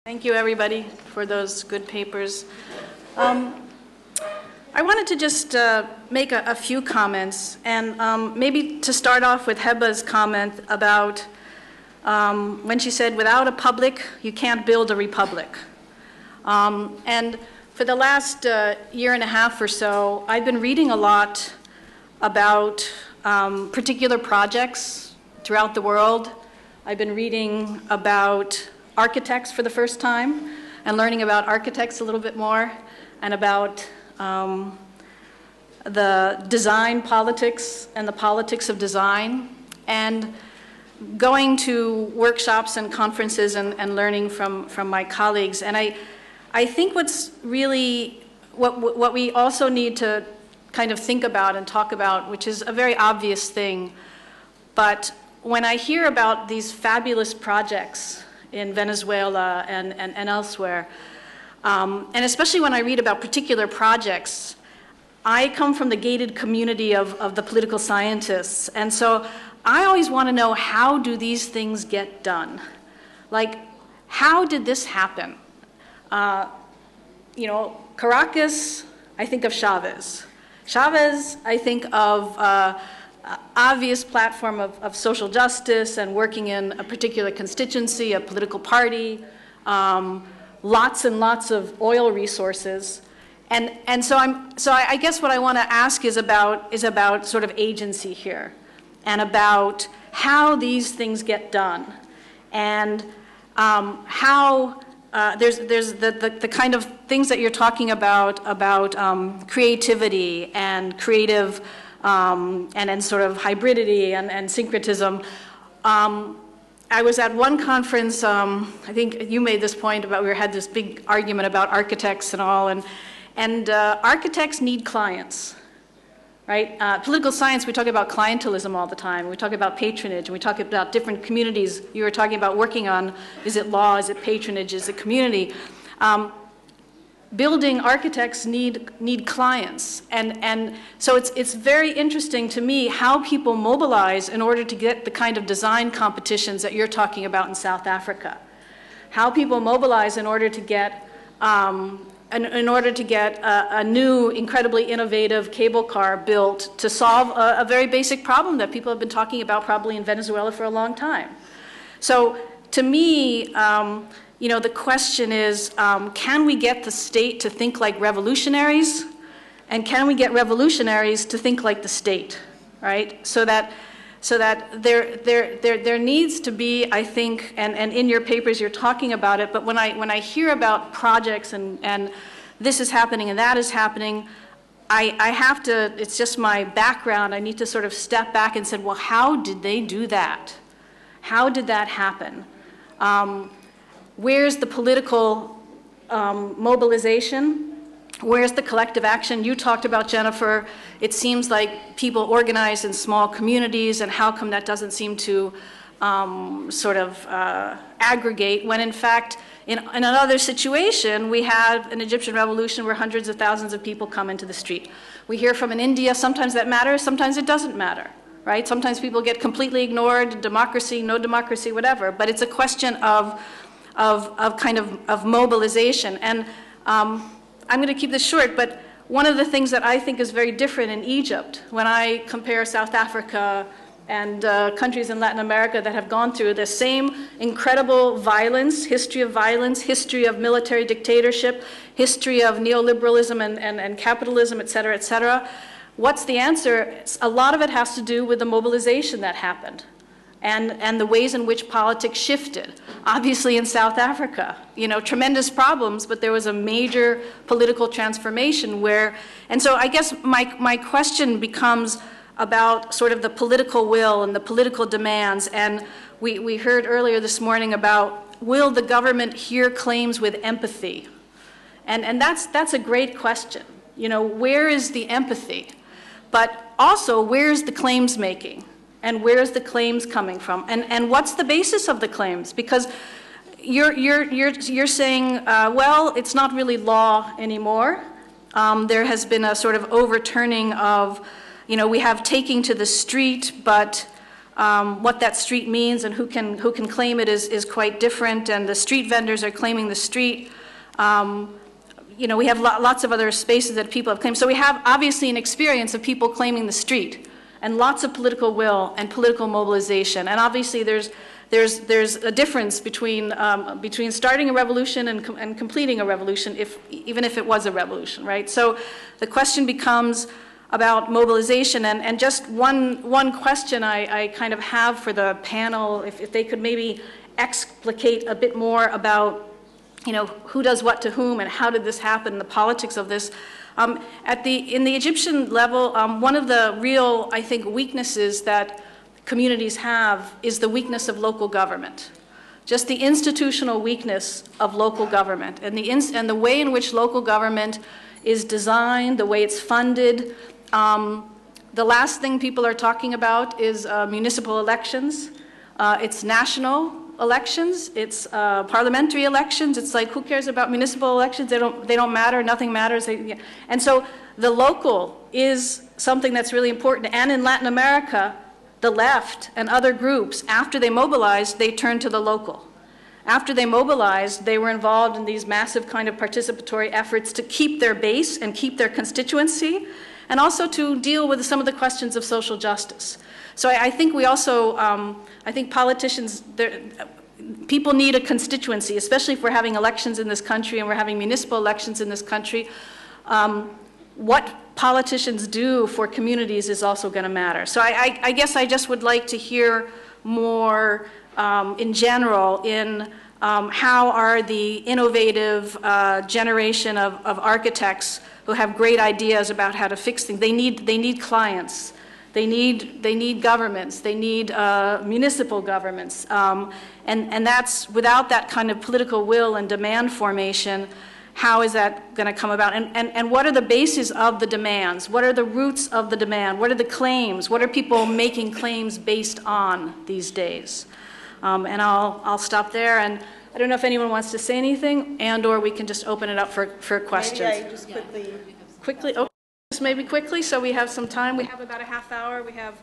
Thank you, everybody, for those good papers. I wanted to just make a few comments, and maybe to start off with Heba's comment about when she said, without a public, you can't build a republic. And for the last year and a half or so, I've been reading a lot about particular projects throughout the world. I've been reading about architects for the first time and learning about architects a little bit more and about the design politics and the politics of design, and going to workshops and conferences and learning from my colleagues. And I think what's really, what we also need to kind of think about and talk about, which is a very obvious thing, but when I hear about these fabulous projects in Venezuela and elsewhere, and especially when I read about particular projects, I come from the gated community of the political scientists, and so I always want to know, how do these things get done? Like, how did this happen? You know, Caracas, I think of Chavez. Chavez, I think of obvious platform of social justice and working in a particular constituency, a political party, lots and lots of oil resources. And so I guess what I want to ask is about sort of agency here, and about how these things get done, and how there's the kind of things that you're talking about creativity and creative and sort of hybridity and syncretism. I was at one conference, I think you made this point about, we had this big argument about architects and all, and architects need clients, right? Political science, we talk about clientelism all the time. We talk about patronage, and we talk about different communities. You were talking about working on, is it law, is it patronage, is it community? Building architects need clients, and so it's very interesting to me how people mobilize in order to get the kind of design competitions that you're talking about in South Africa. How people mobilize in order to get a new, incredibly innovative cable car built to solve a very basic problem that people have been talking about probably in Venezuela for a long time. So to me, you know, the question is, can we get the state to think like revolutionaries? And can we get revolutionaries to think like the state, right? So that there needs to be, I think, and in your papers you're talking about it, but when I hear about projects and this is happening and that is happening, I have to, it's just my background, I need to sort of step back and say, well, how did they do that? How did that happen? Where's the political mobilization? Where's the collective action? You talked about, Jennifer, it seems like people organize in small communities, and how come that doesn't seem to sort of aggregate, when in fact, in another situation, we had an Egyptian revolution where hundreds of thousands of people come into the street. We hear from in India, sometimes that matters, sometimes it doesn't matter, right? Sometimes people get completely ignored, democracy, no democracy, whatever, but it's a question of kind of mobilization. And I'm going to keep this short, but one of the things that I think is very different in Egypt, when I compare South Africa and countries in Latin America that have gone through the same incredible violence, history of military dictatorship, history of neoliberalism and capitalism, et cetera, what's the answer? A lot of it has to do with the mobilization that happened. And the ways in which politics shifted. Obviously in South Africa, you know, tremendous problems, but there was a major political transformation where, and so I guess my question becomes about sort of the political will and the political demands, and we heard earlier this morning about, will the government hear claims with empathy? And that's a great question. You know, where is the empathy? But also, where's the claims making? And where's the claims coming from? And what's the basis of the claims? Because you're saying, well, it's not really law anymore. There has been a sort of overturning of, you know, we have taking to the street, but what that street means and who can claim it is quite different, and the street vendors are claiming the street. You know, we have lots of other spaces that people have claimed. So we have obviously an experience of people claiming the street, and lots of political will and political mobilization. And obviously there's a difference between starting a revolution and completing a revolution, even if it was a revolution, right? So the question becomes about mobilization, and just one question I kind of have for the panel, if they could maybe explicate a bit more about, you know, who does what to whom and how did this happen, the politics of this. In the Egyptian level, one of the real, I think, weaknesses that communities have is the weakness of local government. Just the institutional weakness of local government, and the way in which local government is designed, the way it's funded. The last thing people are talking about is municipal elections. It's national elections. It's parliamentary elections. It's like, who cares about municipal elections? They don't matter. Nothing matters. And so the local is something that's really important. And in Latin America, the left and other groups, after they mobilized, they turned to the local. After they mobilized, they were involved in these massive kind of participatory efforts to keep their base and keep their constituency, and also to deal with some of the questions of social justice. So I think we also, I think politicians, people need a constituency, especially if we're having elections in this country and we're having municipal elections in this country. What politicians do for communities is also going to matter. So I guess I just would like to hear more in general in how are the innovative generation of architects who have great ideas about how to fix things. They need clients. They need governments. They need municipal governments. And that's, without that kind of political will and demand formation, how is that going to come about? And what are the bases of the demands? What are the roots of the demand? What are the claims? What are people making claims based on these days? And I'll stop there. And I don't know if anyone wants to say anything, or we can just open it up for questions. Maybe I just quickly. Okay, just maybe quickly, so we have some time. We have about a half hour. We have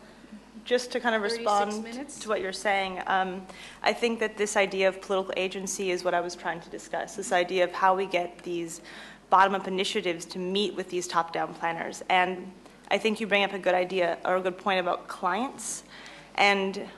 just to kind of respond to what you're saying. I think that this idea of political agency is what I was trying to discuss. This idea of how we get these bottom-up initiatives to meet with these top-down planners. And I think you bring up a good idea or a good point about clients. And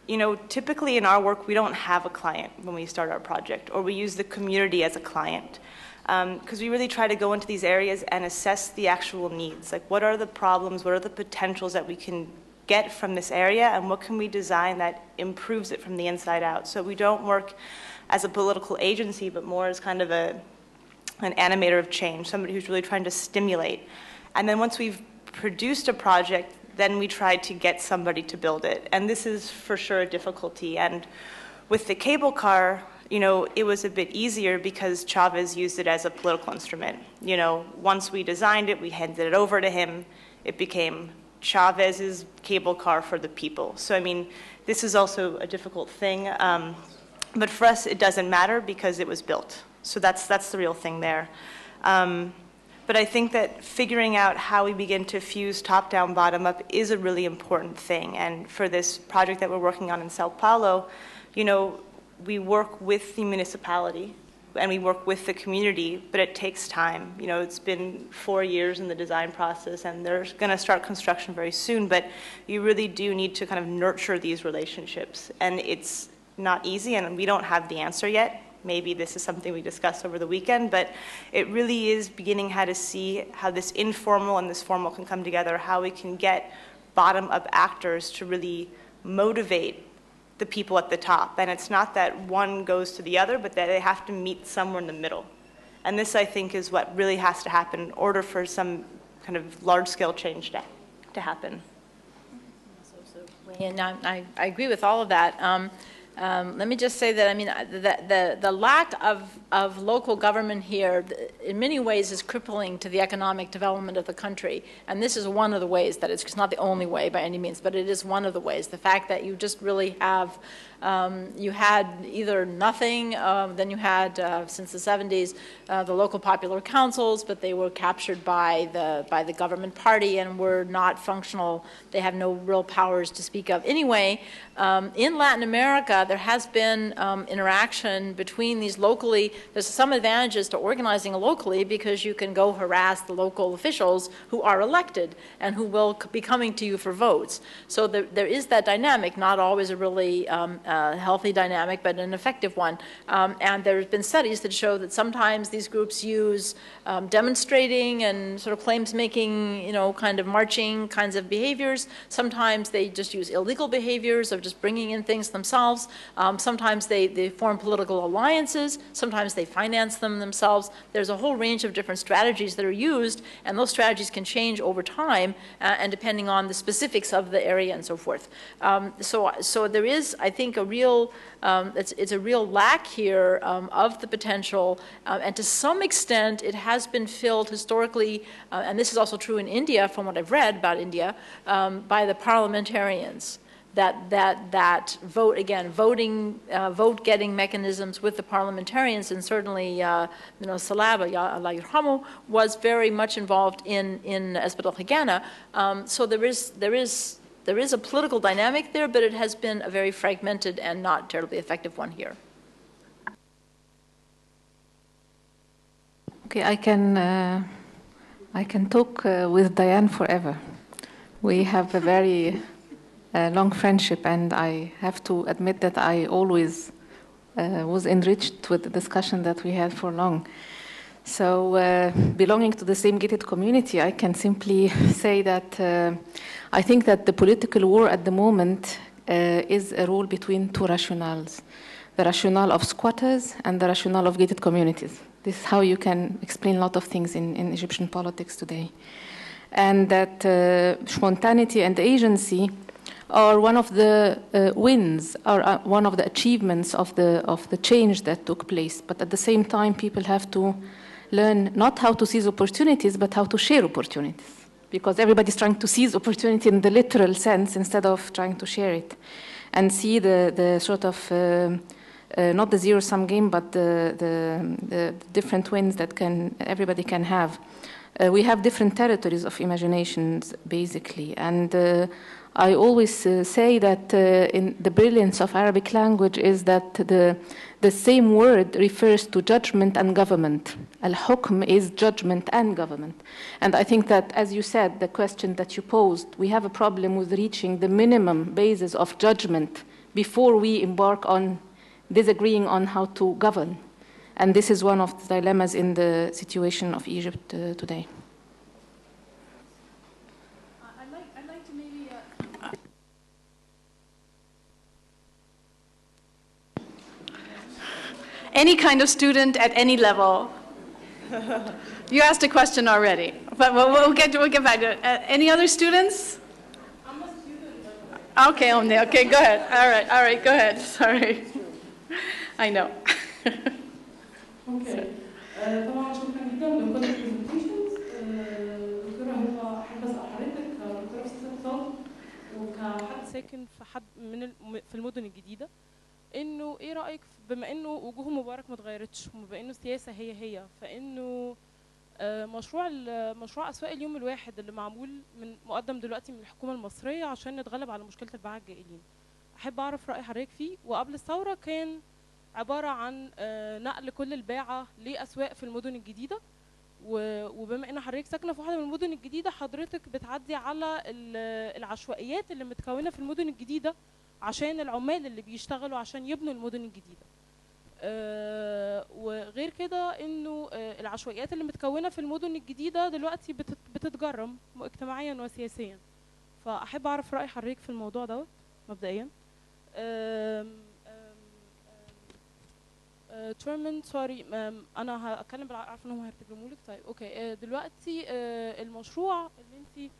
you know, typically in our work, we don't have a client when we start our project, or we use the community as a client. Because we really try to go into these areas and assess the actual needs. Like, what are the problems, what are the potentials that we can get from this area, and what can we design that improves it from the inside out? So we don't work as a political agency, but more as kind of an animator of change, somebody who's really trying to stimulate. And then once we've produced a project, then we try to get somebody to build it. And this is for sure a difficulty. And with the cable car, you know, it was a bit easier because Chavez used it as a political instrument. You know, once we designed it, we handed it over to him. It became Chavez's cable car for the people. So, I mean, this is also a difficult thing. But for us, it doesn't matter because it was built. So that's the real thing there. But I think that figuring out how we begin to fuse top-down, bottom-up is a really important thing. And for this project that we're working on in Sao Paulo, you know, we work with the municipality and we work with the community, but it takes time. You know, it's been 4 years in the design process, and they're going to start construction very soon, but you really do need to kind of nurture these relationships. And it's not easy, and we don't have the answer yet. Maybe this is something we discussed over the weekend, but it really is beginning how to see how this informal and this formal can come together, how we can get bottom-up actors to really motivate the people at the top. And it's not that one goes to the other, but that they have to meet somewhere in the middle. And this, I think, is what really has to happen in order for some kind of large-scale change to happen. And I agree with all of that. Let me just say that, I mean, the lack of local government here, in many ways, is crippling to the economic development of the country. And this is one of the ways that it's not the only way by any means, but it is one of the ways. The fact that you just really have, you had either nothing, then you had, since the 70s, the local popular councils, but they were captured by the government party and were not functional. They have no real powers to speak of. Anyway, in Latin America, there has been interaction between these locally. There's some advantages to organizing locally because you can go harass the local officials who are elected and who will be coming to you for votes. So there is that dynamic, not always a really healthy dynamic, but an effective one. And there have been studies that show that sometimes these groups use demonstrating and sort of claims making, you know, kind of marching kinds of behaviors. Sometimes they just use illegal behaviors of just bringing in things themselves. Sometimes they form political alliances. Sometimes they finance them themselves. There's a whole range of different strategies that are used, and those strategies can change over time and depending on the specifics of the area and so forth. So there is, I think, a real, it's a real lack here of the potential, and to some extent it has been filled historically, and this is also true in India from what I've read about India, by the parliamentarians. That vote, again, vote-getting mechanisms with the parliamentarians, and certainly, you know, Salaba, Allah Yirhamu, was very much involved in Esbet al-Higana. So there is a political dynamic there, but it has been a very fragmented and not terribly effective one here. Okay, I can talk with Diane forever. We have a very long friendship, and I have to admit that I always was enriched with the discussion that we had for long. So belonging to the same gated community, I can simply say that I think that the political war at the moment is a role between two rationales, the rationale of squatters and the rationale of gated communities. This is how you can explain a lot of things in Egyptian politics today. And that spontaneity and agency are one of the wins, or one of the achievements of the change that took place. But at the same time, people have to learn not how to seize opportunities, but how to share opportunities. Because everybody's trying to seize opportunity in the literal sense instead of trying to share it. And see the sort of, not the zero-sum game, but the different wins that everybody can have. We have different territories of imaginations, basically. And I always say that in the brilliance of Arabic language is that the same word refers to judgment and government. Al-hukm is judgment and government. And I think that, as you said, the question that you posed, we have a problem with reaching the minimum basis of judgment before we embark on disagreeing on how to govern. And this is one of the dilemmas in the situation of Egypt today. I'd like to maybe... Any kind of student at any level. You asked a question already, but we'll get back to it. Any other students? I'm a student. Okay, Omni. Okay, go ahead. All right, go ahead. Sorry. I know. Okay. طبعا شكرا جدا لكل البرزنتيشنز. دكتوره هبه احب اسال حضرتك كدكتوره في اقتصاد وكحد ساكن في المدن الجديده، انه ايه رايك بما انه وجوه مبارك ما اتغيرتش وبما انه السياسه هي فانه مشروع اسواق اليوم الواحد اللي معمول مقدم دلوقتي من الحكومه المصريه عشان نتغلب على مشكله الباعة الجائلين. احب اعرف راي حضرتك فيه. وقبل الثوره كان عباره عن نقل كل الباعة لاسواق في المدن الجديده، وبما ان حضرتك ساكنه في واحده من المدن الجديده، حضرتك بتعدي على العشوائيات اللي متكونه في المدن الجديده عشان العمال اللي بيشتغلوا عشان يبنوا المدن الجديده. وغير كده انه العشوائيات اللي متكونه في المدن الجديده دلوقتي بتتجرم اجتماعيا وسياسيا. فاحب اعرف راي حضرتك في الموضوع دوت مبدئيا. تشيرمان سوري، انا هتكلم بالعربي، عارفه ان هم هيرتجموا لك. طيب اوكي. دلوقتي المشروع اللي انت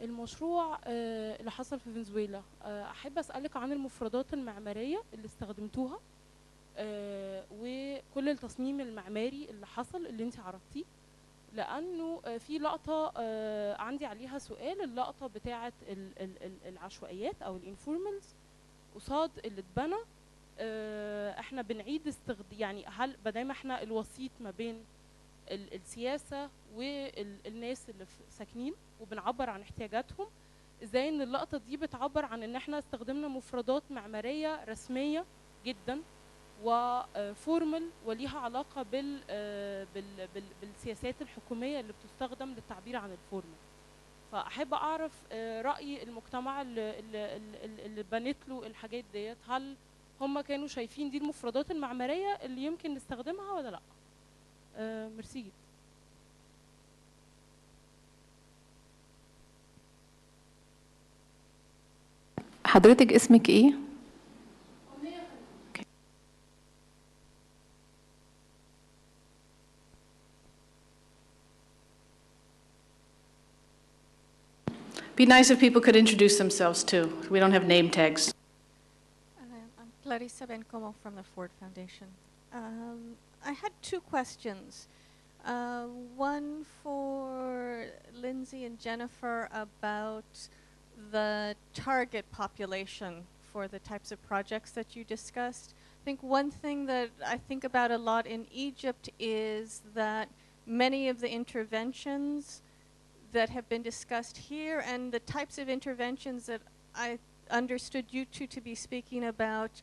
المشروع اللي حصل في فنزويلا، احب اسالك عن المفردات المعماريه اللي استخدمتوها وكل التصميم المعماري اللي حصل اللي انت عرضتيه، لانه في لقطه عندي عليها سؤال، اللقطه بتاعه العشوائيات او الانفورمالز قصاد اللي اتبنى. احنا بنعيد يعني هل بدل احنا الوسيط ما بين السياسه والناس اللي ساكنين وبنعبر عن احتياجاتهم، ازاي ان اللقطه دي بتعبر عن ان احنا استخدمنا مفردات معماريه رسميه جدا وفورمال وليها علاقه بالسياسات الحكوميه اللي بتستخدم للتعبير عن الفورمال. فاحب اعرف راي المجتمع اللي بنت له الحاجات ديت، هل هم كانوا شايفين دي المفردات المعماريه اللي يمكن نستخدمها ولا لا؟ ميرسي جدا. حضرتك اسمك ايه؟ Be nice if people could introduce themselves too. We don't have name tags. I'm Clarissa Bencomo from the Ford Foundation. I had two questions. One for Lindsay and Jennifer about the target population for the types of projects that you discussed. I think one thing that I think about a lot in Egypt is that many of the interventions that have been discussed here and the types of interventions that I understood you two to be speaking about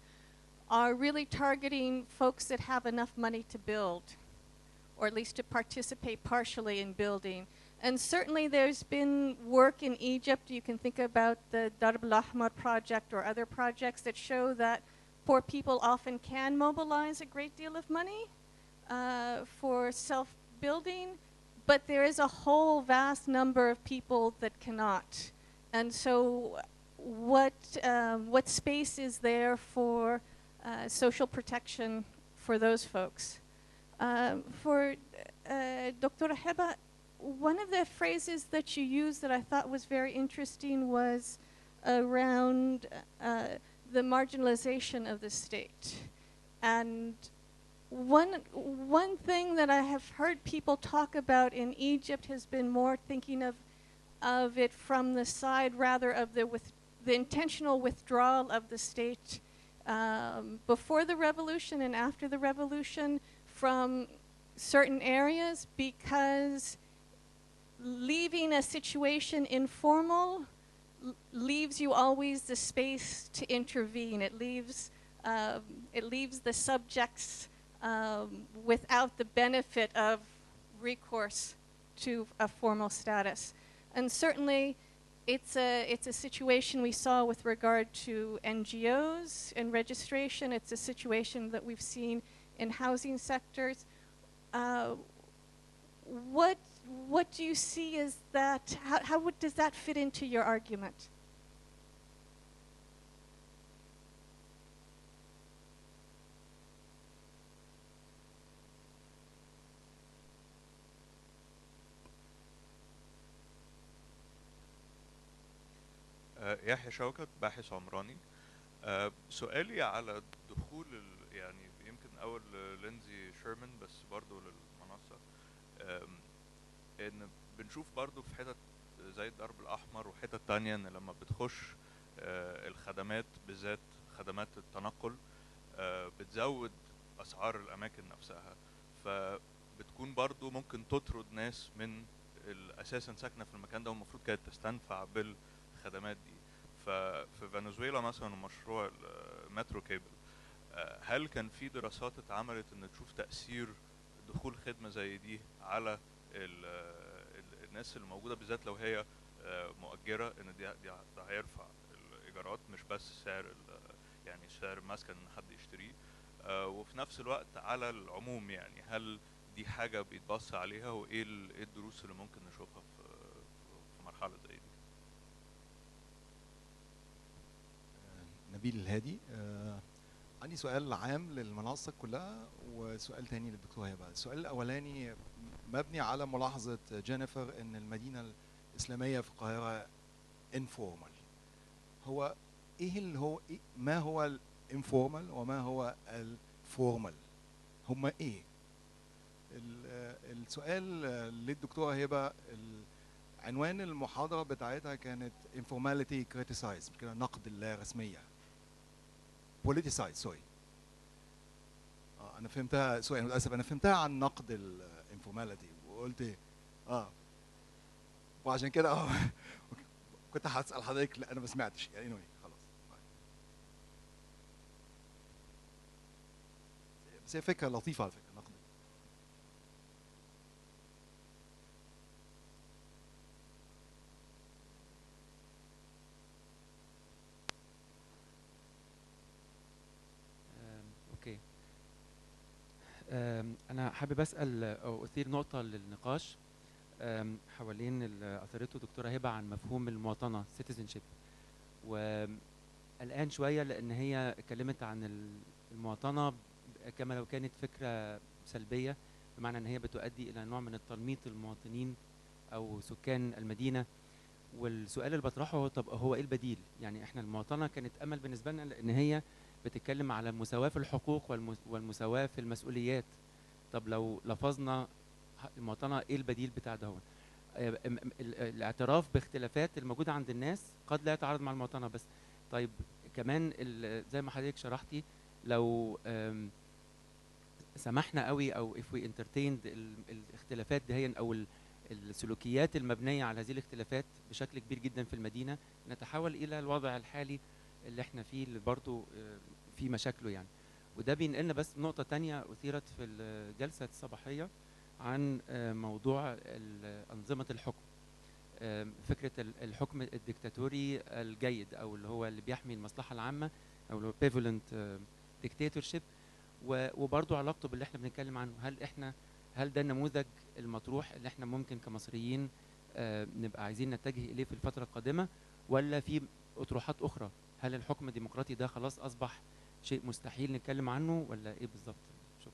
are really targeting folks that have enough money to build, or at least to participate partially in building. And certainly there's been work in Egypt, you can think about the Darb al-Ahmar project or other projects that show that poor people often can mobilize a great deal of money for self-building, but there is a whole vast number of people that cannot. And so what space is there for social protection for those folks? For Dr. Heba, one of the phrases that you used that I thought was very interesting was around the marginalization of the state. And one thing that I have heard people talk about in Egypt has been more thinking of it from the side rather of the intentional withdrawal of the state before the revolution and after the revolution from certain areas, because leaving a situation informal leaves you always the space to intervene. It leaves the subjects without the benefit of recourse to a formal status. And certainly it's a situation we saw with regard to NGOs and registration. It's a situation that we've seen in housing sectors. What do you see as that? How does that fit into your argument? يحيى شوكت، باحث عمراني. سؤالي على دخول يعني يمكن اول لينزي شيرمان بس برضو للمنصه، ان بنشوف برضو في حتت زي الدرب الاحمر وحتت تانية ان لما بتخش الخدمات بالذات خدمات التنقل بتزود اسعار الاماكن نفسها، فبتكون برضو ممكن تطرد ناس من اساسا ساكنه في المكان ده والمفروض كانت تستنفع بالخدمات دي. ففي فنزويلا مثلا مشروع المترو كيبل، هل كان في دراسات اتعملت ان تشوف تاثير دخول خدمه زي دي على الناس اللي موجوده بالذات لو هي مؤجره، ان ده هيرفع الايجارات مش بس سعر يعني سعر المسكن ان حد يشتريه، وفي نفس الوقت على العموم يعني هل دي حاجه بيتبص عليها وايه الدروس اللي ممكن نشوفها في مرحله زي دي؟ نبيل الهادي. عندي سؤال عام للمنصة كلها وسؤال تاني للدكتور هبة. السؤال الأولاني مبني على ملاحظة جينيفر إن المدينة الإسلامية في القاهرة informal. هو ايه اللي هو إيه ما هو الانفورمال وما هو الفورمال؟ هما ايه؟ السؤال للدكتوره هبه، عنوان المحاضره بتاعتها كانت informality criticized، كده نقد اللا رسميه. politicized، سوري. انا فهمتها، سوري للاسف، انا فهمتها عن نقد الانفورماليتي وقلت ايه؟ وعشان كده كنت هسال حضرتك، لا انا ما سمعتش يعني. anyway خلاص. بس هي فكره لطيفه على فكره، نقد. اوكي. انا حابب اسال او اثير نقطه للنقاش حوالين اللي اثرته دكتوره هبه عن مفهوم المواطنه citizenship، وقلقان شويه لان هي اتكلمت عن المواطنه كما لو كانت فكره سلبيه، بمعنى ان هي بتؤدي الى نوع من التنميط المواطنين او سكان المدينه. والسؤال اللي بطرحه هو طب هو ايه البديل؟ يعني احنا المواطنه كانت امل بالنسبه لنا لان هي بتتكلم على المساواه في الحقوق والمساواه في المسؤوليات. طب لو لفظنا المواطنه ايه البديل بتاع ده؟ الاعتراف باختلافات الموجوده عند الناس قد لا يتعارض مع المواطنه، بس طيب كمان زي ما حضرتك شرحتي، لو سمحنا قوي او if we entertained الاختلافات دي او السلوكيات المبنيه على هذه الاختلافات بشكل كبير جدا في المدينه، نتحول الى الوضع الحالي اللي احنا فيه اللي برضه في مشاكله يعني. وده بينقلنا بس نقطه ثانيه اثيرت في الجلسه الصباحيه عن موضوع أنظمة الحكم، فكرة الحكم الديكتاتوري الجيد أو اللي هو اللي بيحمي المصلحة العامة أو اللي هو benevolent dictatorship، وبرضه علاقته باللي احنا بنتكلم عنه. هل ده النموذج المطروح اللي احنا ممكن كمصريين نبقى عايزين نتجه إليه في الفترة القادمة، ولا في أطروحات أخرى؟ هل الحكم الديمقراطي ده خلاص أصبح شيء مستحيل نتكلم عنه ولا إيه بالظبط؟ شكرا.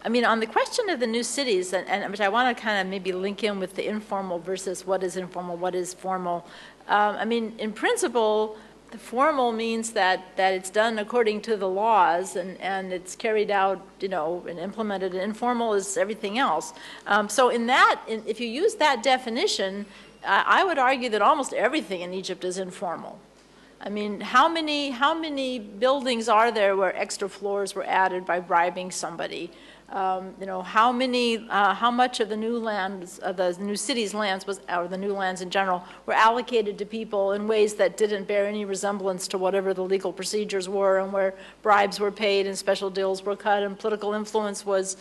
I mean, on the question of the new cities, and which I want to kind of maybe link in with the informal versus what is informal, what is formal. I mean, in principle, the formal means that it's done according to the laws and it's carried out, you know, and implemented. And informal is everything else. So in that, if you use that definition, I would argue that almost everything in Egypt is informal. I mean, how many buildings are there where extra floors were added by bribing somebody? You know, how much of the new lands, the new cities' lands or the new lands in general, were allocated to people in ways that didn't bear any resemblance to whatever the legal procedures were, and where bribes were paid and special deals were cut and political influence was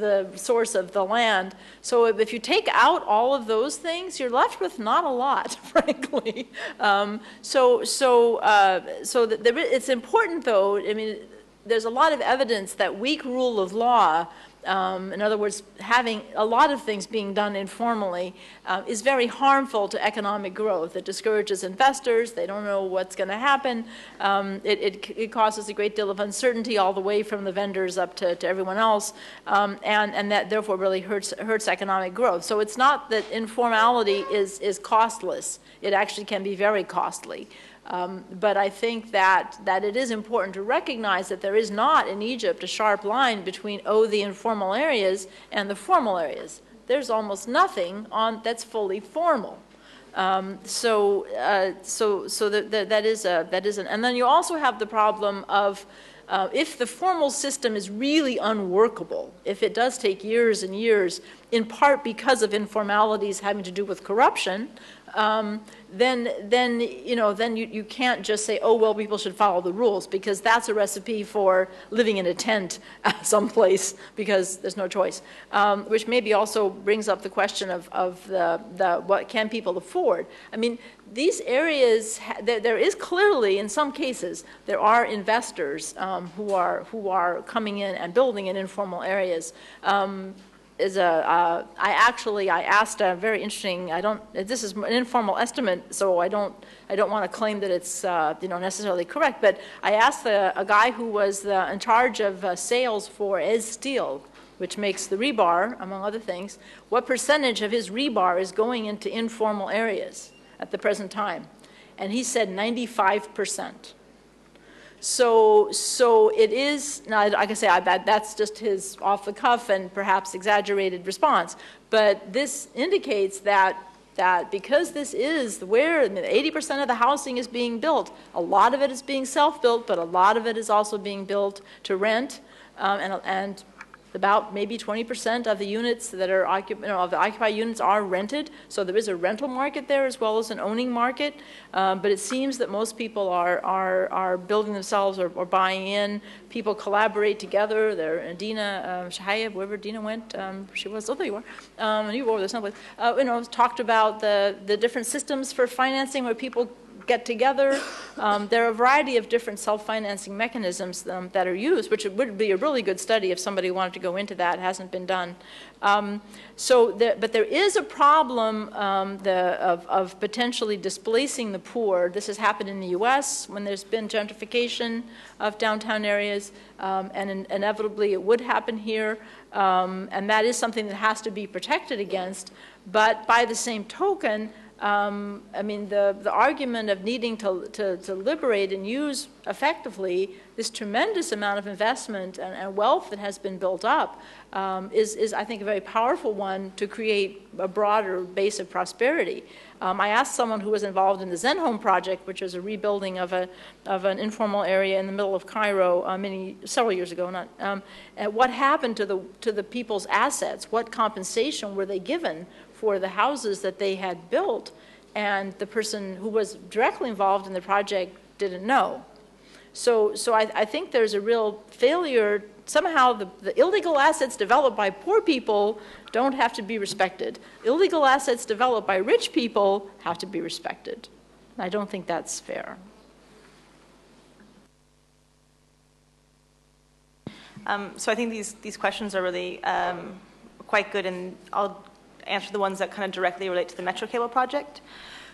the source of the land. So if you take out all of those things, you're left with not a lot, frankly. It's important, though. I mean, there's a lot of evidence that weak rule of law, in other words, having a lot of things being done informally, is very harmful to economic growth. It discourages investors. They don't know what's going to happen. It causes a great deal of uncertainty all the way from the vendors up to everyone else, and that therefore really hurts economic growth. So it's not that informality is costless. It actually can be very costly. But I think that it is important to recognize that there is not in Egypt a sharp line between the informal areas and the formal areas. There's almost nothing that's fully formal. And then you also have the problem of if the formal system is really unworkable, if it does take years and years, in part because of informalities having to do with corruption, then you can't just say, oh, well, people should follow the rules, because that's a recipe for living in a tent someplace because there's no choice, which maybe also brings up the question of the what can people afford. I mean, these areas, there is clearly, in some cases, there are investors who are coming in and building in informal areas. I asked a very interesting, this is an informal estimate, so I don't want to claim that it's necessarily correct, but I asked a guy who was in charge of sales for Ez Steel, which makes the rebar, among other things, what percentage of his rebar is going into informal areas at the present time. And he said 95%. So it is, now I can say that's just his off the cuff and perhaps exaggerated response, but this indicates that because this is where 80% of the housing is being built, a lot of it is being self-built, but a lot of it is also being built to rent, and about maybe 20% of the units that are of the occupied units are rented. So there is a rental market there as well as an owning market. But it seems that most people are building themselves or buying in. People collaborate together. There, Dina Shahayeb, wherever Dina went, she was. Oh, there you are. And you were over there someplace. Talked about the different systems for financing where people get together. There are a variety of different self-financing mechanisms that are used, which would be a really good study if somebody wanted to go into that. It hasn't been done. But there is a problem of potentially displacing the poor. This has happened in the US when there's been gentrification of downtown areas, and inevitably it would happen here. And that is something that has to be protected against. But by the same token, I mean, the argument of needing to liberate and use effectively this tremendous amount of investment and wealth that has been built up is, I think, a very powerful one to create a broader base of prosperity. I asked someone who was involved in the Zen Home project, which is a rebuilding of an informal area in the middle of Cairo several years ago, what happened to the people's assets? What compensation were they given for the houses that they had built? And the person who was directly involved in the project didn't know. So I think there's a real failure. Somehow the illegal assets developed by poor people don't have to be respected. Illegal assets developed by rich people have to be respected. I don't think that's fair. So I think these questions are really quite good, and I'll answer the ones that kind of directly relate to the Metro Cable project.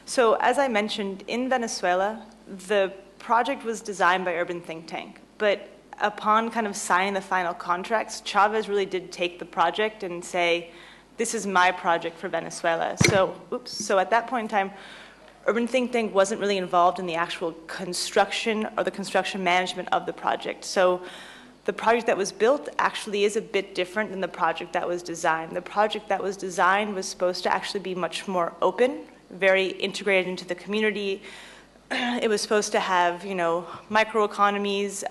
So as I mentioned, in Venezuela, the project was designed by Urban Think Tank, but upon kind of signing the final contracts, Chavez really did take the project and say, this is my project for Venezuela. So at that point in time, Urban Think Tank wasn't really involved in the actual construction or the construction management of the project. So the project that was built actually is a bit different than the project that was designed. The project that was designed was supposed to actually be much more open, very integrated into the community. It was supposed to have, microeconomies,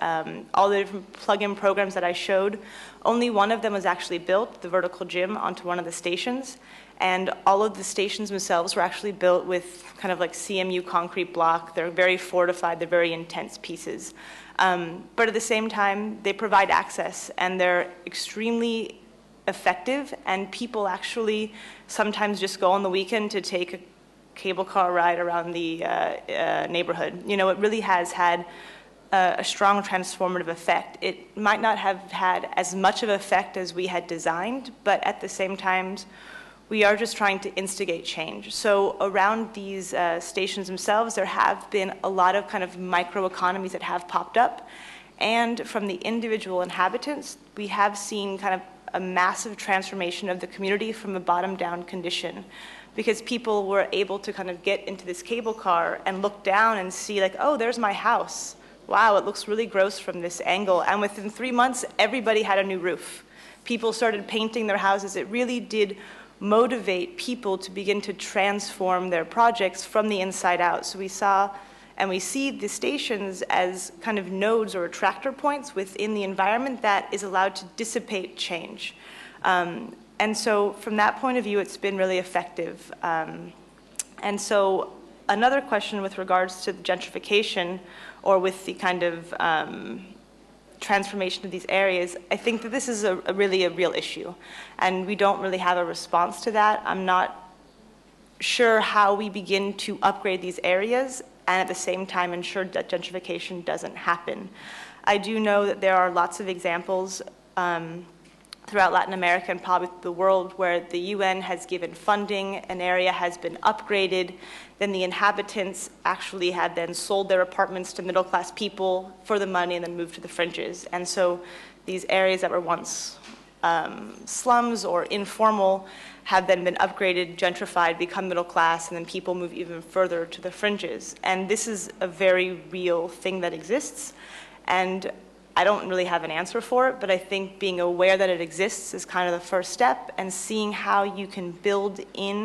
all the different plug-in programs that I showed. Only one of them was actually built, the vertical gym, onto one of the stations. And all of the stations themselves were actually built with kind of like CMU concrete block. They're very fortified, they're very intense pieces. But at the same time, they provide access, and they're extremely effective, and people actually sometimes just go on the weekend to take a cable car ride around the neighborhood. It really has had a strong transformative effect. It might not have had as much of an effect as we had designed, but at the same time, we are just trying to instigate change. So around these stations themselves, there have been a lot of kind of microeconomies that have popped up. And from the individual inhabitants, we have seen kind of a massive transformation of the community from a bottom-down condition, because people were able to kind of get into this cable car and look down and see like, oh, there's my house. Wow, it looks really gross from this angle. And within 3 months, everybody had a new roof. People started painting their houses. It really did motivate people to begin to transform their projects from the inside out. So we saw and we see the stations as kind of nodes or attractor points within the environment that is allowed to dissipate change. And so from that point of view, it's been really effective. And so another question with regards to the gentrification or with the kind of transformation of these areas, I think that this is really a real issue, and we don't really have a response to that. I'm not sure how we begin to upgrade these areas and at the same time ensure that gentrification doesn't happen. I do know that there are lots of examples throughout Latin America and probably the world, where the UN has given funding, an area has been upgraded, then the inhabitants actually have then sold their apartments to middle-class people for the money and then moved to the fringes. And so these areas that were once slums or informal have then been upgraded, gentrified, become middle class, and then people move even further to the fringes. And this is a very real thing that exists. And I don't really have an answer for it, but I think being aware that it exists is kind of the first step, and seeing how you can build in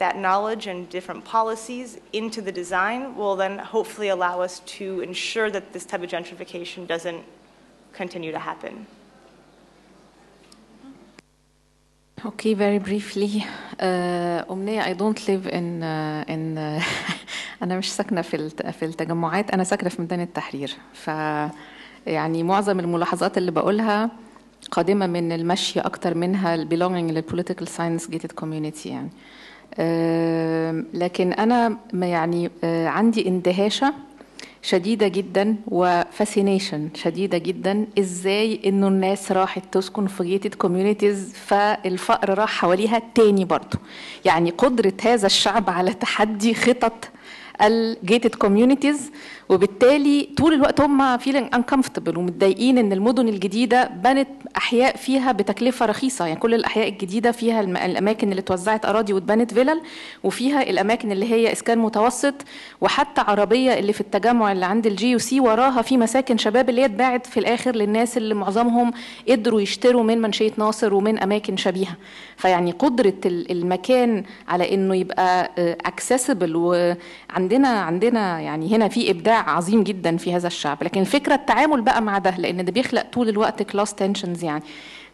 that knowledge and different policies into the design will then hopefully allow us to ensure that this type of gentrification doesn't continue to happen. Okay, very briefly. أمنية, I don't live in أنا مش ساكنة في التجمعات، أنا ساكنة في ميدان التحرير. يعني معظم الملاحظات اللي بقولها قادمة من المشي أكتر منها belonging للpolitical science gated community يعني. لكن أنا يعني عندي اندهاشة شديدة جدا وفاسينيشن شديدة جدا ازاي انه الناس راحت تسكن في gated communities فالفقر راح حواليها تاني برضو. يعني قدرة هذا الشعب على تحدي خطط الجيتد كوميونيتيز، وبالتالي طول الوقت هم feeling uncomfortable ومتضايقين ان المدن الجديده بنت احياء فيها بتكلفه رخيصه. يعني كل الاحياء الجديده فيها الاماكن اللي اتوزعت اراضي واتبنت فيلل، وفيها الاماكن اللي هي اسكان متوسط، وحتى عربيه اللي في التجمع اللي عند الGUC وراها في مساكن شباب اللي هي اتباعت في الاخر للناس اللي معظمهم قدروا يشتروا من منشيه ناصر ومن اماكن شبيهه. فيعني قدره المكان على انه يبقى accessible، وعندنا يعني هنا في ابداع عظيم جدا في هذا الشعب. لكن الفكره التعامل بقى مع ده، لان ده بيخلق طول الوقت كلاس تنشنز. يعني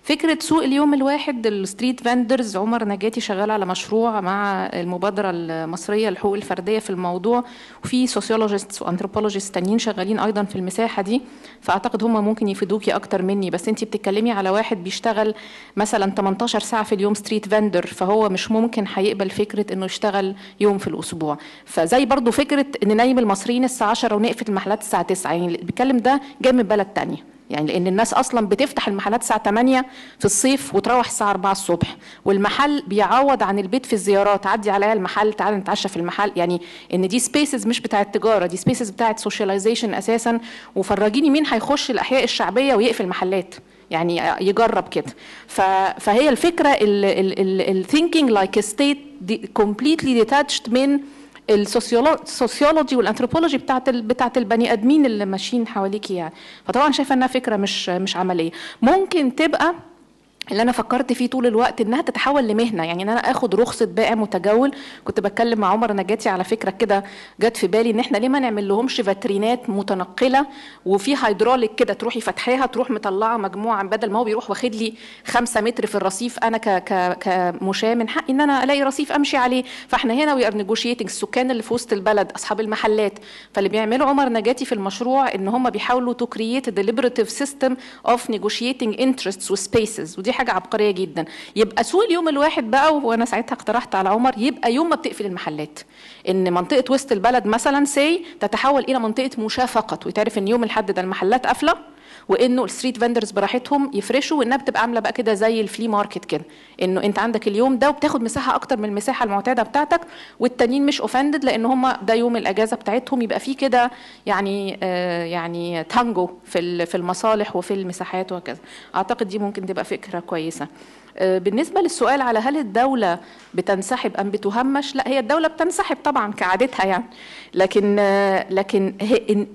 فكره سوق اليوم الواحد، الستريت فاندرز، عمر نجاتي شغال على مشروع مع المبادره المصريه للحقوق الفرديه في الموضوع، وفي سوسيولوجيستس وانثروبولوجيست تانيين شغالين ايضا في المساحه دي، فاعتقد هم ممكن يفيدوكي اكتر مني. بس انت بتتكلمي على واحد بيشتغل مثلا 18 ساعه في اليوم ستريت فاندر، فهو مش ممكن هيقبل فكره انه يشتغل يوم في الاسبوع. فزي برضو فكره ان ننيم المصريين الساعه 10 ونقفل المحلات الساعه 9، يعني اللي بيتكلم ده جاي من بلد تانية. يعني لان الناس اصلا بتفتح المحلات الساعه 8 في الصيف وتروح الساعه 4 الصبح، والمحل بيعوض عن البيت في الزيارات. عدي عليا المحل، تعالى نتعشى في المحل. يعني ان دي سبيسز مش بتاعه التجاره، دي سبيسز بتاعه سوشياليزيشن اساسا. وفرجيني مين هيخش الاحياء الشعبيه ويقفل محلات، يعني يجرب كده. فهي الفكره الثينكينج لايك ستيت completely detached من السوسيولوجي والانثروبولوجي بتاعت البني ادمين اللي ماشيين حواليكي يعني. فطبعا شايفه انها فكره مش عمليه. ممكن تبقى اللي انا فكرت فيه طول الوقت انها تتحول لمهنه، يعني ان انا اخد رخصه بائع متجول. كنت بتكلم مع عمر نجاتي على فكره كده جت في بالي، ان احنا ليه ما نعمل لهمش فاترينات متنقله وفي هيدروليك كده تروحي فاتحاها تروح مطلعه مجموعه، بدل ما هو بيروح واخد لي 5 متر في الرصيف، انا كمشاة من حقي ان انا الاقي رصيف امشي عليه. فاحنا هنا وي ار نيجوشيتنج السكان اللي في وسط البلد، اصحاب المحلات. فاللي بيعملوا عمر نجاتي في المشروع ان هم بيحاولوا تو كرييت ديليبراتيف سيستم اوف نيجوشيتنج انترستس وسبيسز، ودي حاجه عبقريه جدا. يبقى سوق اليوم الواحد بقى، وانا ساعتها اقترحت على عمر يبقى يوم ما بتقفل المحلات، ان منطقه وسط البلد مثلا تتحول الى منطقه مشاة فقط، ويتعرف ان يوم الحد ده المحلات قافله، وانه الستريت فاندرز براحتهم يفرشوا، وانها بتبقى عامله بقى كده زي الفلي ماركت كده، انه انت عندك اليوم ده وبتاخد مساحه اكتر من المساحه المعتاده بتاعتك، والتانيين مش اوفندد لان هم ده يوم الاجازه بتاعتهم. يبقى في كده يعني تانجو في المصالح وفي المساحات وهكذا. اعتقد دي ممكن تبقى فكره كويسه. بالنسبه للسؤال على هل الدوله بتنسحب ام بتهمش، لا، هي الدوله بتنسحب طبعا كعادتها يعني، لكن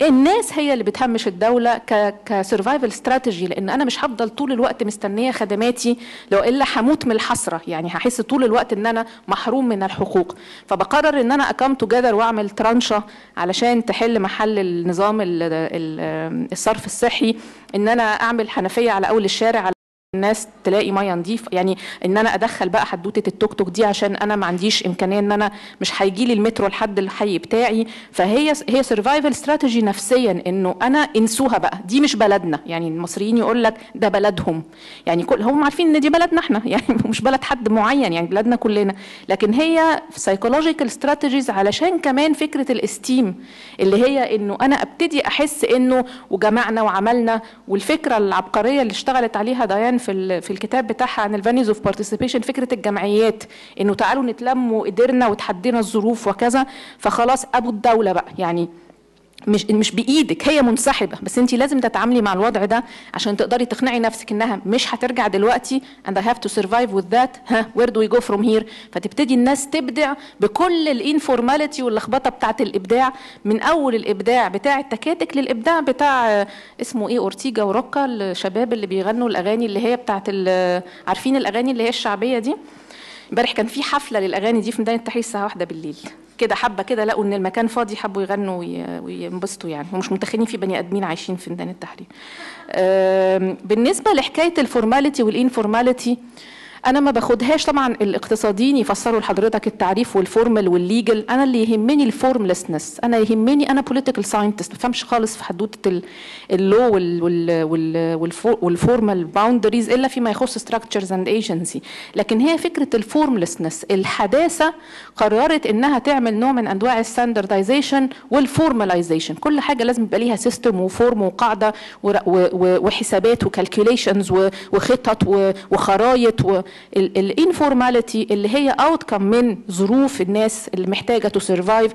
الناس هي اللي بتهمش الدوله كسرفايفل استراتيجي، لان انا مش هفضل طول الوقت مستنيه خدماتي، لو الا هموت من الحسره. يعني هحس طول الوقت ان انا محروم من الحقوق. فبقرر ان انا اكام توجذر واعمل ترانشه علشان تحل محل النظام الصرف الصحي، ان انا اعمل حنفيه على اول الشارع الناس تلاقي ميه نظيف، يعني ان انا ادخل بقى حدوته التوك توك دي عشان انا ما عنديش امكانيه ان انا مش هيجي لي المترو لحد الحي بتاعي. فهي سرفايفل استراتيجي نفسيا، انه انا انسوها بقى، دي مش بلدنا. يعني المصريين يقول لك ده بلدهم، يعني هم عارفين ان دي بلدنا احنا، يعني مش بلد حد معين، يعني بلدنا كلنا. لكن هي سايكولوجيكال استراتيجيز علشان كمان فكره الاستيم، اللي هي انه انا ابتدي احس انه وجمعنا وعملنا. والفكره العبقريه اللي اشتغلت عليها ديان في الكتاب بتاعها عن الفانيز اوف بارتيسيبيشن فكره الجمعيات، انه تعالوا نتلم وقدرنا وتحدينا الظروف وكذا، فخلاص ابو الدوله بقى، يعني مش بايدك، هي منسحبه، بس انت لازم تتعاملي مع الوضع ده عشان تقدري تقنعي نفسك انها مش هترجع دلوقتي and I have to survive with that. ها where do we go from here؟ فتبتدي الناس تبدع بكل الانفورماليتي واللخبطه بتاعه الابداع، من اول الابداع بتاع التكاتك للابداع بتاع اسمه ايه، اورتيجا وروكا، الشباب اللي بيغنوا الاغاني اللي هي بتاعه عارفين الاغاني اللي هي الشعبيه دي. امبارح كان في حفله للاغاني دي في ميدان التحرير الساعه 1 بالليل كده، حبه كده لقوا ان المكان فاضي، حبوا يغنوا وينبسطوا يعني، ومش متخيلين في بني ادمين عايشين في ميدان التحرير. بالنسبه لحكايه الفورماليتي والانفورماليتي، انا ما باخدهاش طبعا الاقتصاديين يفسروا لحضرتك التعريف والفورمال والليجل، انا اللي يهمني الفورملسنس، انا يهمني، انا بوليتيكال ساينتست ما بفهمش خالص في حدوته اللو والفورمال باوندريز الا فيما يخص ستراكشرز اند ايجنسي. لكن هي فكره الفورملسنس، الحداثه قررت انها تعمل نوع من انواع الستاندردايزيشن والفورماليزيشن، كل حاجه لازم يبقى ليها سيستم وفورم وقاعده وحسابات وكالكوليشنز وخطط وخرايط. الانفورماليتي اللي هي اوتكم من ظروف الناس اللي محتاجه تو سرفايف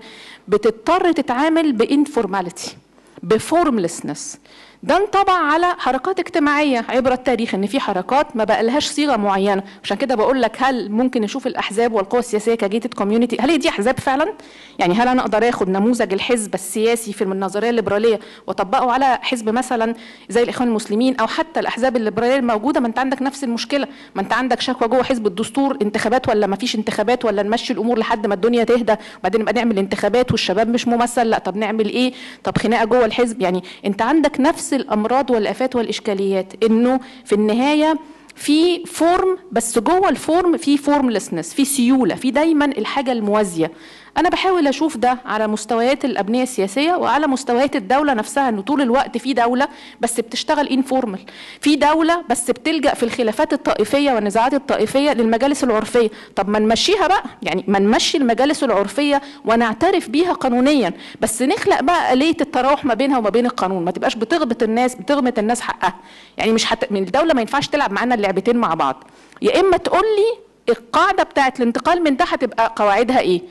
بتضطر تتعامل بانفورماليتي بفورملسنس. ده انطبع على حركات اجتماعيه عبر التاريخ، ان في حركات ما بقى لهاش صيغه معينه، عشان كده بقول لك هل ممكن نشوف الاحزاب والقوى السياسيه كجيتد كوميونتي؟ هل هي دي احزاب فعلا؟ يعني هل انا اقدر اخد نموذج الحزب السياسي في النظريه الليبراليه واطبقه على حزب مثلا زي الاخوان المسلمين او حتى الاحزاب الليبراليه الموجوده؟ ما انت عندك نفس المشكله، ما انت عندك شكوى جوه حزب الدستور، انتخابات ولا ما فيش انتخابات، ولا نمشي الامور لحد ما الدنيا تهدى وبعدين نبقى نعمل انتخابات والشباب مش ممثل، لا طب نعمل ايه؟ طب خناقه جوه الحزب. يعني انت عندك نفس الامراض والافات والاشكاليات، انه في النهايه في فورم، بس جوه الفورم في فورملسنس، في سيوله، في دايما الحاجه الموازيه. انا بحاول اشوف ده على مستويات الابنيه السياسيه وعلى مستويات الدوله نفسها، انه طول الوقت في دوله بس بتشتغل انفورمال، في دوله بس بتلجا في الخلافات الطائفيه والنزاعات الطائفيه للمجالس العرفيه. طب ما نمشيها بقى، يعني ما نمشي المجالس العرفيه ونعترف بيها قانونيا، بس نخلق بقى آلية التراوح ما بينها وما بين القانون، ما تبقاش بتغبط الناس حقها. يعني مش من الدوله ما ينفعش تلعب معانا اللعبتين مع بعض، يا اما تقول لي القاعده بتاعت الانتقال من ده هتبقى قواعدها ايه،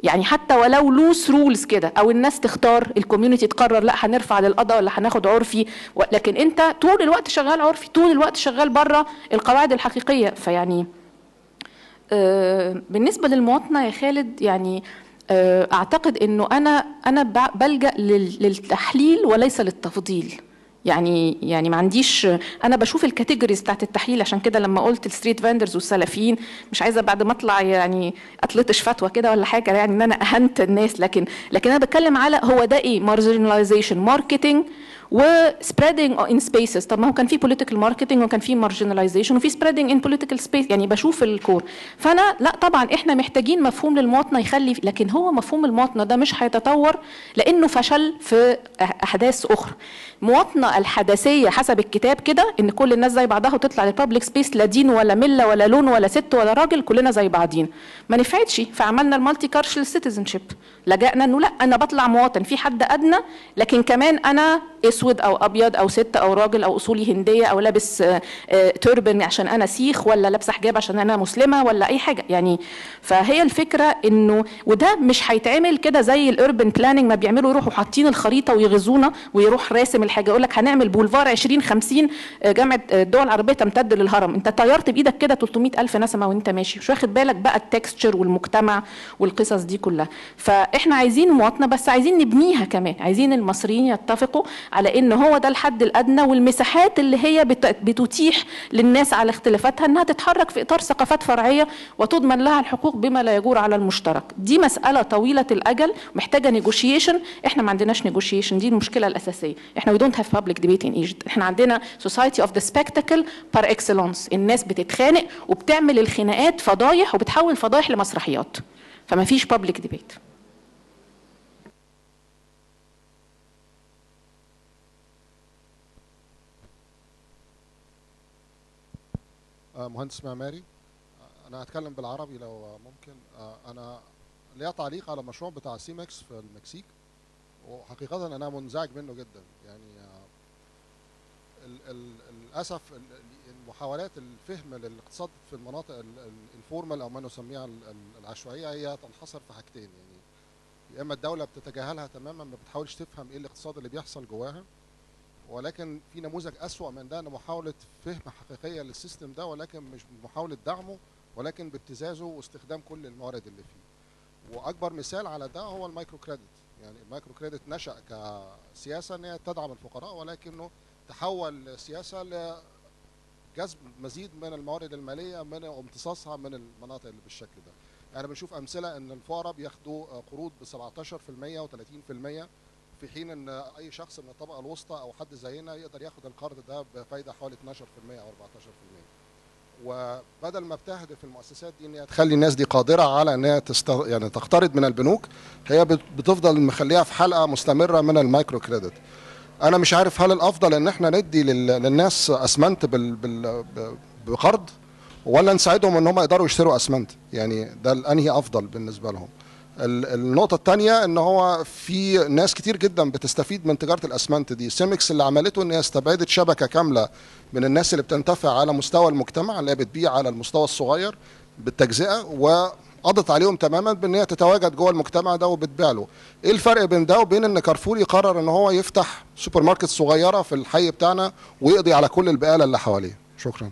يعني حتى ولو لوس رولز كده، او الناس تختار، الكوميونتي تقرر لا هنرفع للقضاء ولا هناخد عرفي، لكن انت طول الوقت شغال عرفي، طول الوقت شغال بره القواعد الحقيقيه. فيعني بالنسبه للمواطنه يا خالد، يعني اعتقد انه انا بلجأ للتحليل وليس للتفضيل. يعني ما عنديش، انا بشوف الكاتيجوريز بتاعت التحليل، عشان كده لما قلت الستريت فاندرز والسلفيين مش عايزه بعد ما اطلع يعني اطلطش فتوى كده ولا حاجه، يعني ان انا اهنت الناس، لكن انا بتكلم على هو ده ايه، مارجناليزيشن، ماركتنج وسبريدنج ان سبيسز. طب ما هو كان في بوليتيكال ماركتنج وكان في مارجناليزيشن وفي سبريدنج ان بوليتيكال سبيس، يعني بشوف الكور. فانا لا طبعا احنا محتاجين مفهوم للمواطنه يخلي، لكن هو مفهوم المواطنه ده مش هيتطور لانه فشل في احداث اخرى. المواطنه الحداثيه حسب الكتاب كده ان كل الناس زي بعضها وتطلع للبابليك سبيس، لا دين ولا مله ولا لون ولا ست ولا راجل، كلنا زي بعضين. ما نفعتش، فعملنا المالتي كارشل سيتيزنشيب، لجأنا انه لا انا بطلع مواطن في حد ادنى، لكن كمان انا اسود او ابيض او ست او راجل او اصولي هنديه او لابس توربن عشان انا سيخ، ولا لابسه حجاب عشان انا مسلمه، ولا اي حاجه يعني. فهي الفكره انه، وده مش هيتعمل كده زي الاربن بلاننج ما بيعملوا، يروحوا حاطين الخريطه ويغزونا ويروح راسم الحاجه، يقول لك هنعمل بولفار 2050 جامعه الدول العربيه تمتد للهرم، انت طيرت بايدك كده 300,000 نسمه وانت ماشي، مش واخد بالك بقى التكستشر والمجتمع والقصص دي كلها. فاحنا عايزين مواطنه، بس عايزين نبنيها كمان، عايزين المصريين يتفقوا على ان هو ده الحد الادنى والمساحات اللي هي بتتيح للناس على اختلافاتها انها تتحرك في اطار ثقافات فرعيه وتضمن لها الحقوق بما لا يجور على المشترك. دي مساله طويله الاجل محتاجه نيجوشيشن، احنا ما عندناش نيجوشيشن، دي المشكله الاساسيه. احنا we don't have public debate in Egypt، احنا عندنا society of the spectacle par excellence، الناس بتتخانق وبتعمل الخناقات فضايح وبتحول فضايح لمسرحيات، فما فيش public debate. مهندس معماري، انا هتكلم بالعربي لو ممكن. انا ليا تعليق على المشروع بتاع سيمكس في المكسيك، وحقيقه انا منزعج منه جدا. يعني للاسف محاولات الفهم للاقتصاد في المناطق الانفورمال او ما نسميها العشوائيه هي تنحصر في حاجتين، يعني يا اما الدوله بتتجاهلها تماما، ما بتحاولش تفهم ايه الاقتصاد اللي بيحصل جواها، ولكن في نموذج اسوأ من ده، ان محاوله فهم حقيقيه للسيستم ده، ولكن مش محاوله دعمه، ولكن بابتزازه واستخدام كل الموارد اللي فيه. واكبر مثال على ده هو المايكرو كريدت. يعني المايكرو كريدت نشأ كسياسه ان هي تدعم الفقراء، ولكنه تحول سياسه لجذب مزيد من الموارد الماليه من امتصاصها من المناطق اللي بالشكل ده. يعني بنشوف امثله ان الفقراء بياخدوا قروض ب 17% و30%، في حين ان اي شخص من الطبقه الوسطى او حد زينا يقدر ياخد القرض ده بفايده حوالي 12% او 14%. وبدل ما بتهدف المؤسسات دي ان هي تخلي الناس دي قادره على ان هي يعني تقترض من البنوك، هي بتفضل مخليها في حلقه مستمره من المايكرو كريدت. انا مش عارف هل الافضل ان احنا ندي للناس اسمنت بقرض، ولا نساعدهم ان هم يقدروا يشتروا اسمنت؟ يعني ده انهي افضل بالنسبه لهم؟ النقطة الثانية ان هو في ناس كتير جدا بتستفيد من تجارة الاسمنت دي. سيمكس اللي عملته ان هي استبعدت شبكة كاملة من الناس اللي بتنتفع على مستوى المجتمع، اللي هي بتبيع على المستوى الصغير بالتجزئة، وقضت عليهم تماما بان هي تتواجد جوه المجتمع ده وبتبيع له. ايه الفرق بين ده وبين ان كارفور يقرر ان هو يفتح سوبر ماركت صغيرة في الحي بتاعنا ويقضي على كل البقالة اللي حواليه؟ شكرا.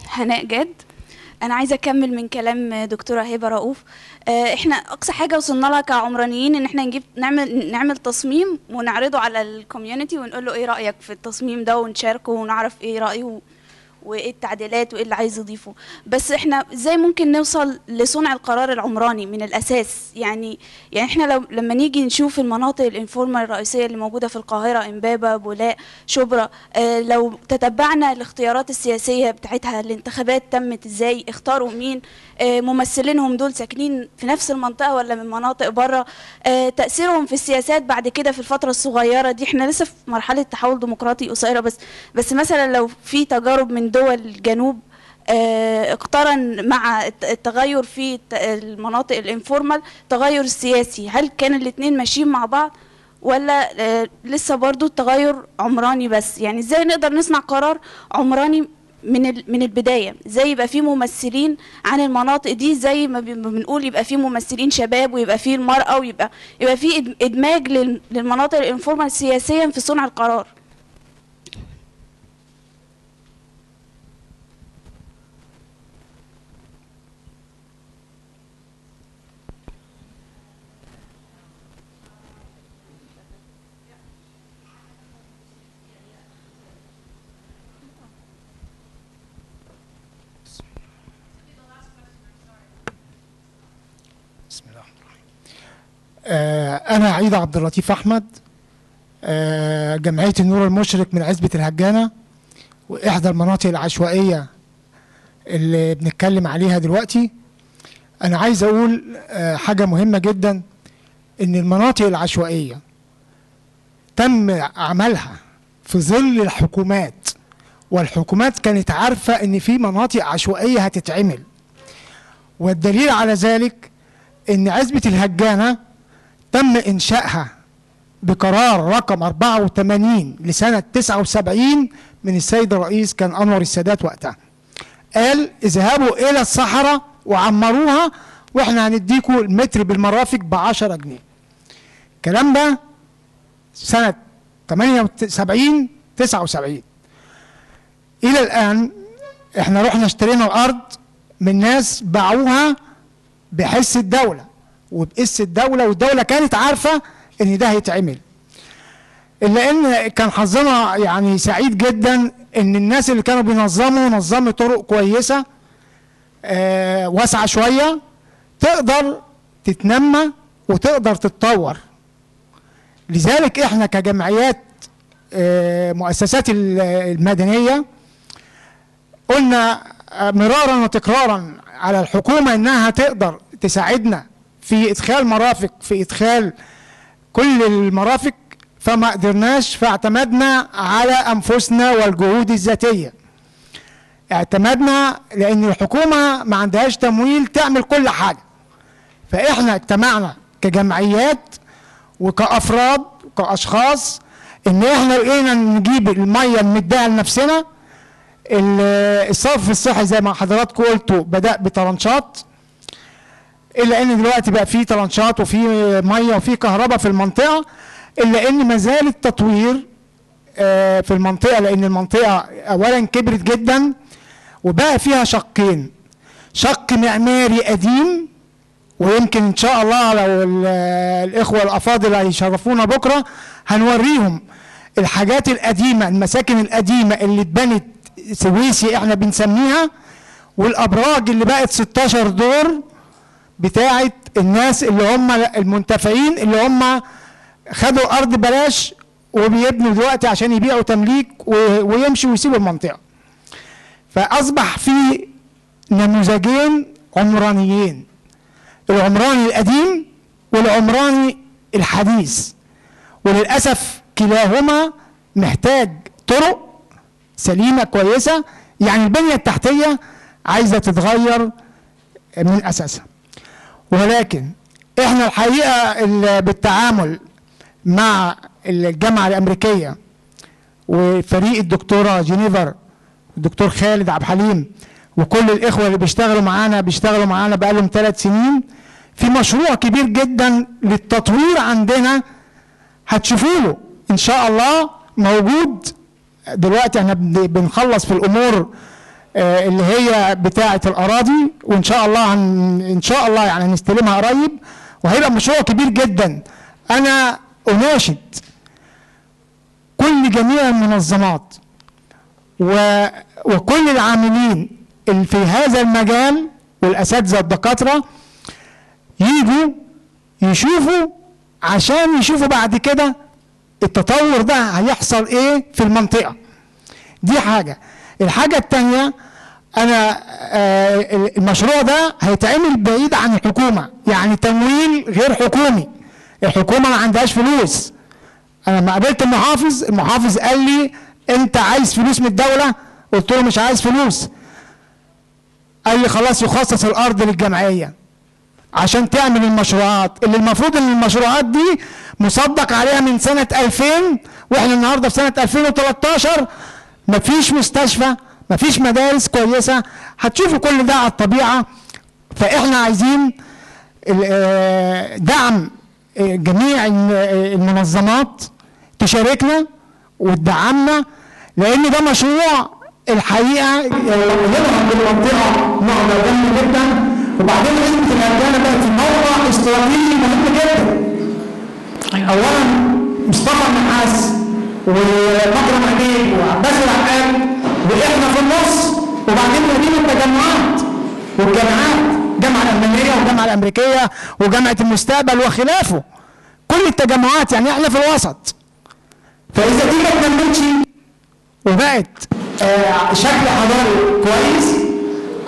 هناء جد. انا عايزه اكمل من كلام دكتوره هبه رؤوف. احنا اقصى حاجه وصلنا لها كعمرانيين ان احنا نعمل تصميم ونعرضه على الكوميونتي ونقول له ايه رايك في التصميم ده، ونشاركه ونعرف ايه رايه وايه التعديلات وايه اللي عايز يضيفه. بس احنا ازاي ممكن نوصل لصنع القرار العمراني من الاساس؟ يعني احنا لما نيجي نشوف المناطق الانفورمال الرئيسيه اللي موجوده في القاهره، امبابه، بولاق، شبرا، لو تتبعنا الاختيارات السياسيه بتاعتها، الانتخابات تمت ازاي، اختاروا مين، ممثلينهم دول ساكنين في نفس المنطقه ولا من مناطق بره، تاثيرهم في السياسات بعد كده في الفتره الصغيره دي. احنا لسه في مرحله تحول ديمقراطي قصيره، بس مثلا لو في تجارب من دول الجنوب اقترن مع التغير في المناطق الانفورمال تغير السياسي، هل كان الاثنين ماشيين مع بعض ولا لسه برضو التغير عمراني بس؟ يعني ازاي نقدر نصنع قرار عمراني من البدايه؟ ازاي يبقى في ممثلين عن المناطق دي، زي ما بنقول يبقى في ممثلين شباب، ويبقى في المراه، ويبقى في ادماج للمناطق الانفورمال سياسيا في صنع القرار. أنا عيد عبد اللطيف أحمد، جمعية النور المشرق من عزبة الهجانة، وإحدى المناطق العشوائية اللي بنتكلم عليها دلوقتي. أنا عايز أقول حاجة مهمة جدا، إن المناطق العشوائية تم عملها في ظل الحكومات، والحكومات كانت عارفة إن في مناطق عشوائية هتتعمل. والدليل على ذلك إن عزبة الهجانة تم إنشائها بقرار رقم 84 لسنة 79 من السيد الرئيس، كان أنور السادات وقتها. قال اذهبوا إلى الصحراء وعمروها، وإحنا هنديكم المتر بالمرافق ب10 جنيه. الكلام ده سنة 78 79. إلى الآن إحنا رحنا اشترينا الأرض من ناس باعوها بحس الدولة وبقس الدولة، والدولة كانت عارفة ان ده هيتعمل. الا ان كان حظنا يعني سعيد جدا ان الناس اللي كانوا نظموا طرق كويسة واسعة شوية تقدر تتنمى وتقدر تتطور. لذلك احنا كجمعيات مؤسسات المدنية قلنا مرارا وتكرارا على الحكومة انها تقدر تساعدنا في ادخال مرافق، في ادخال كل المرافق، فما قدرناش، فاعتمدنا على انفسنا والجهود الذاتيه. اعتمدنا لأن الحكومة ما عندهاش تمويل تعمل كل حاجة، فإحنا اجتمعنا كجمعيات وكأفراد وكأشخاص إن إحنا لقينا نجيب المية نمدها لنفسنا. الصرف الصحي زي ما حضراتكم قلتوا بدأ بطرنشات، إلا إن دلوقتي بقى في طرنشات وفي مية وفي كهرباء في المنطقة، إلا إن ما زال التطوير في المنطقة، لأن المنطقة أولا كبرت جدا وبقى فيها شقين، شق معماري قديم، ويمكن إن شاء الله لو الإخوة الأفاضل هيشرفونا بكرة هنوريهم الحاجات القديمة، المساكن القديمة اللي اتبنت سويسي احنا بنسميها، والأبراج اللي بقت 16 دور بتاعت الناس اللي هم المنتفعين اللي هم خدوا الأرض بلاش وبيبنوا دلوقتي عشان يبيعوا تمليك ويمشوا ويسيبوا المنطقة. فأصبح في نموذجين عمرانيين، العمراني القديم والعمراني الحديث، وللأسف كلاهما محتاج طرق سليمة كويسة، يعني البنية التحتية عايزة تتغير من أساسها. ولكن احنا الحقيقة بالتعامل مع الجامعة الأمريكية وفريق الدكتورة جينيفر الدكتور خالد عبد الحليم وكل الإخوة اللي بيشتغلوا معانا بقالهم 3 سنين في مشروع كبير جدا للتطوير عندنا، هتشوفوا له إن شاء الله موجود دلوقتي. احنا بنخلص في الأمور اللي هي بتاعة الأراضي، وإن شاء الله إن شاء الله يعني هنستلمها قريب، وهيبقى مشروع كبير جدا. أنا أناشد كل جميع المنظمات وكل العاملين اللي في هذا المجال والأساتذة الدكاترة يجوا يشوفوا، عشان يشوفوا بعد كده التطور ده هيحصل ايه في المنطقة دي. حاجة. الحاجة التانية، أنا المشروع ده هيتعمل بعيد عن الحكومة، يعني تمويل غير حكومي، الحكومة ما عندهاش فلوس. أنا لما قابلت المحافظ قال لي أنت عايز فلوس من الدولة؟ قلت له مش عايز فلوس. قال لي خلاص يخصص الأرض للجمعية عشان تعمل المشروعات اللي المفروض ان المشروعات دي مصدق عليها من سنة 2000، واحنا النهاردة في سنة 2013 مفيش مستشفى، مفيش مدارس كويسة. هتشوفوا كل ده على الطبيعة. فاحنا عايزين دعم جميع المنظمات تشاركنا وتدعمنا، لان ده مشروع الحقيقة يضرب بالمنطقة نقطة جامدة جدا. وبعدين علبة الهرجانة بقت في موقع استراتيجي مهم جدا. أولا مصطفى النحاس ومكرم عبيد وعباس العقاد وإحنا في النص، وبعدين مدينة التجمعات والجامعات، الجامعة الألمانية والجامعة الأمريكية وجامعة المستقبل وخلافه، كل التجمعات، يعني إحنا في الوسط. فإذا دي ما كملتش وبقت شكل حضاري كويس،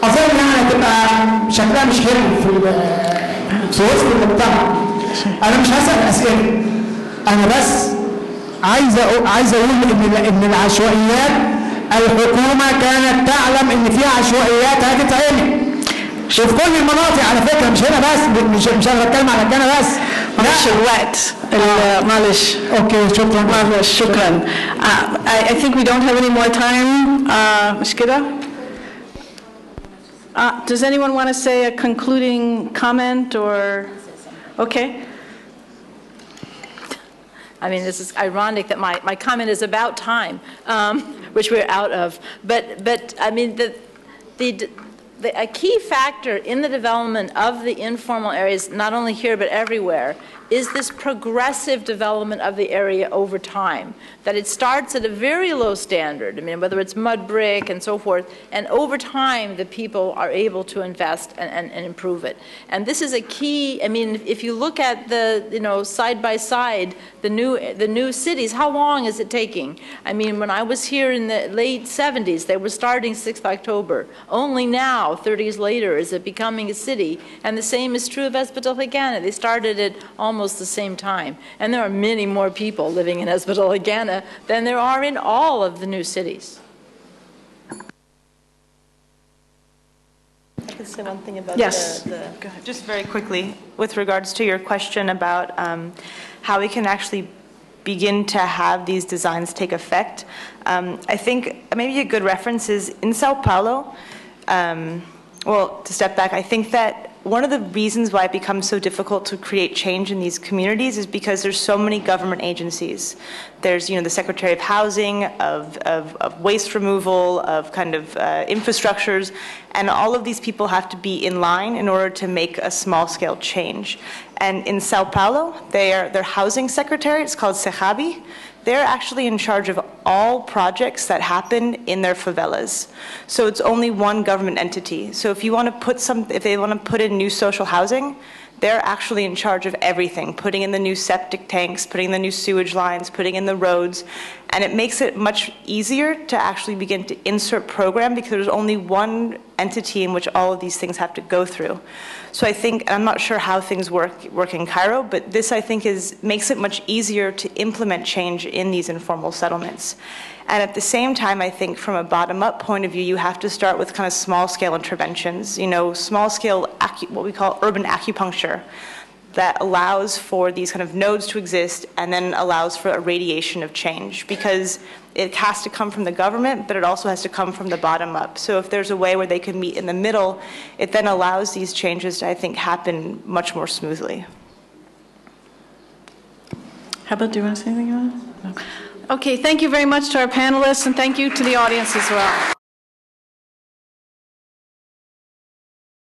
أظن يعني هتبقى شكلها مش حلو في وسط المجتمع. أنا مش هسأل أسئلة، أنا بس عايز أقول إن العشوائيات الحكومة كانت تعلم إن في عشوائيات هتتعمل وفي كل المناطق على فكرة، مش هنا بس، مش أنا بتكلم على الجنة بس. معلش الوقت، معلش. أوكي شكرا. معلش شكرا. I think we don't have any more time. مش كده؟ Does anyone want to say a concluding comment or? Okay. I mean, this is ironic that my comment is about time, which we're out of. But I mean, a key factor in the development of the informal areas, not only here but everywhere, is this progressive development of the area over time. That it starts at a very low standard, I mean, whether it's mud brick and so forth, and over time the people are able to invest and improve it. And this is a key, I mean, if you look at the, side by side, the new cities, how long is it taking? I mean, when I was here in the late 70s, they were starting 6th October. Only now, 30 years later, is it becoming a city. And the same is true of Espetalhigana. They started at almost the same time. And there are many more people living in Espetalhigana than there are in all of the new cities. just say one thing about Yes. just very quickly, with regards to your question about how we can actually begin to have these designs take effect. I think maybe a good reference is in Sao Paulo. Well, to step back, I think that one of the reasons why it becomes so difficult to create change in these communities is because there's so many government agencies. There's, the Secretary of Housing, of waste removal, of kind of infrastructures, and all of these people have to be in line in order to make a small-scale change. And in Sao Paulo, their housing secretary, it's called Sehabi, they're actually in charge of all projects that happen in their favelas. So it's only one government entity. So if they want to put in new social housing, they're actually in charge of everything, putting in the new septic tanks, putting in the new sewage lines, putting in the roads, and it makes it much easier to actually begin to insert program because there's only one entity in which all of these things have to go through. So I think, I'm not sure how things work in Cairo, but this I think makes it much easier to implement change in these informal settlements. And at the same time, I think from a bottom-up point of view, you have to start with kind of small-scale interventions, small-scale, what we call urban acupuncture, that allows for these kind of nodes to exist and then allows for a radiation of change, because it has to come from the government, but it also has to come from the bottom up. So if there's a way where they can meet in the middle, it then allows these changes to, I think, happen much more smoothly. Heather, do you want to say anything about it? No. Okay, thank you very much to our panelists, and thank you to the audience as well.